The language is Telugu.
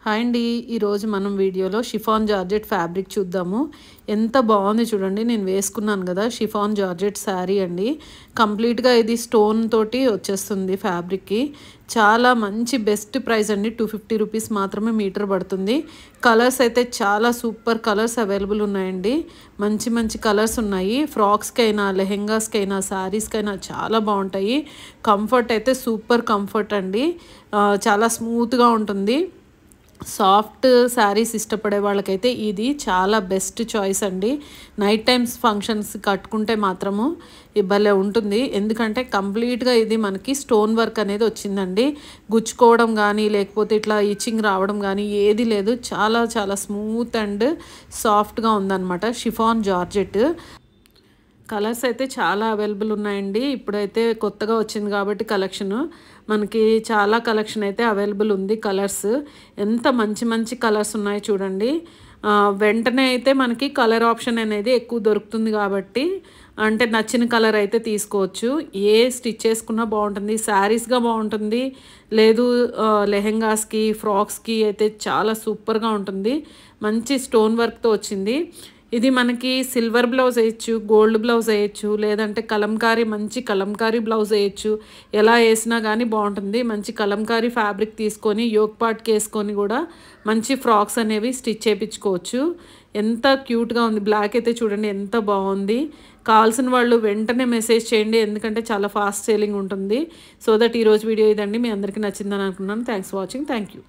హాయ్ అండి. ఈరోజు మనం వీడియోలో షిఫాన్ జార్జెట్ ఫ్యాబ్రిక్ చూద్దాము. ఎంత బాగుంది చూడండి. నేను వేసుకున్నాను కదా, షిఫాన్ జార్జెట్ శారీ అండి. కంప్లీట్గా ఇది స్టోన్ తోటి వచ్చేస్తుంది ఫ్యాబ్రిక్కి. చాలా మంచి బెస్ట్ ప్రైస్ అండి. 250 రూపీస్ మాత్రమే మీటర్ పడుతుంది. కలర్స్ అయితే చాలా సూపర్ కలర్స్ అవైలబుల్ ఉన్నాయండి. మంచి మంచి కలర్స్ ఉన్నాయి. ఫ్రాక్స్కైనా, లెహెంగాస్కైనా, శారీస్కైనా చాలా బాగుంటాయి. కంఫర్ట్ అయితే సూపర్ కంఫర్ట్ అండి. చాలా స్మూత్గా ఉంటుంది. సాఫ్ట్ శారీస్ ఇష్టపడే వాళ్ళకైతే ఇది చాలా బెస్ట్ చాయిస్ అండి. నైట్ టైమ్స్ ఫంక్షన్స్ కట్టుకుంటే మాత్రము భలే ఉంటుంది. ఎందుకంటే కంప్లీట్గా ఇది మనకి స్టోన్ వర్క్ అనేది వచ్చిందండి. గుచ్చుకోవడం కానీ లేకపోతే ఇట్లా ఇచ్చింగ్ రావడం కానీ ఏది లేదు. చాలా చాలా స్మూత్ అండ్ సాఫ్ట్గా ఉందన్నమాట షిఫాన్ జార్జెట్. కలర్స్ అయితే చాలా అవైలబుల్ ఉన్నాయండి. ఇప్పుడైతే కొత్తగా వచ్చింది కాబట్టి కలెక్షను మనకి చాలా కలెక్షన్ అయితే అవైలబుల్ ఉంది. కలర్స్ ఎంత మంచి మంచి కలర్స్ ఉన్నాయి చూడండి. వెంటనే అయితే మనకి కలర్ ఆప్షన్ అనేది ఎక్కువ దొరుకుతుంది కాబట్టి అంటే నచ్చిన కలర్ అయితే తీసుకోవచ్చు. ఏ స్టిచ్ చేసుకున్నా బాగుంటుంది. శారీస్గా బాగుంటుంది, లేదు లెహెంగాస్కి, ఫ్రాక్స్కి అయితే చాలా సూపర్గా ఉంటుంది. మంచి స్టోన్ వర్క్తో వచ్చింది. ఇది మనకి సిల్వర్ బ్లౌజ్ వేయచ్చు, గోల్డ్ బ్లౌజ్ వేయచ్చు, లేదంటే కలంకారీ మంచి కలంకారీ బ్లౌజ్ వేయచ్చు. ఎలా వేసినా కానీ బాగుంటుంది. మంచి కలంకారీ ఫ్యాబ్రిక్ తీసుకొని యోక్ పార్ట్కి వేసుకొని కూడా మంచి ఫ్రాక్స్ అనేవి స్టిచ్ చేయించుకోవచ్చు. ఎంత క్యూట్గా ఉంది. బ్లాక్ అయితే చూడండి ఎంత బాగుంది. కావాల్సిన వాళ్ళు వెంటనే మెసేజ్ చేయండి, ఎందుకంటే చాలా ఫాస్ట్ సేలింగ్ ఉంటుంది. సో దట్ ఈరోజు వీడియో ఇదండి. మీ అందరికీ నచ్చిందని అనుకున్నాను. Thanks for watching. Thank you.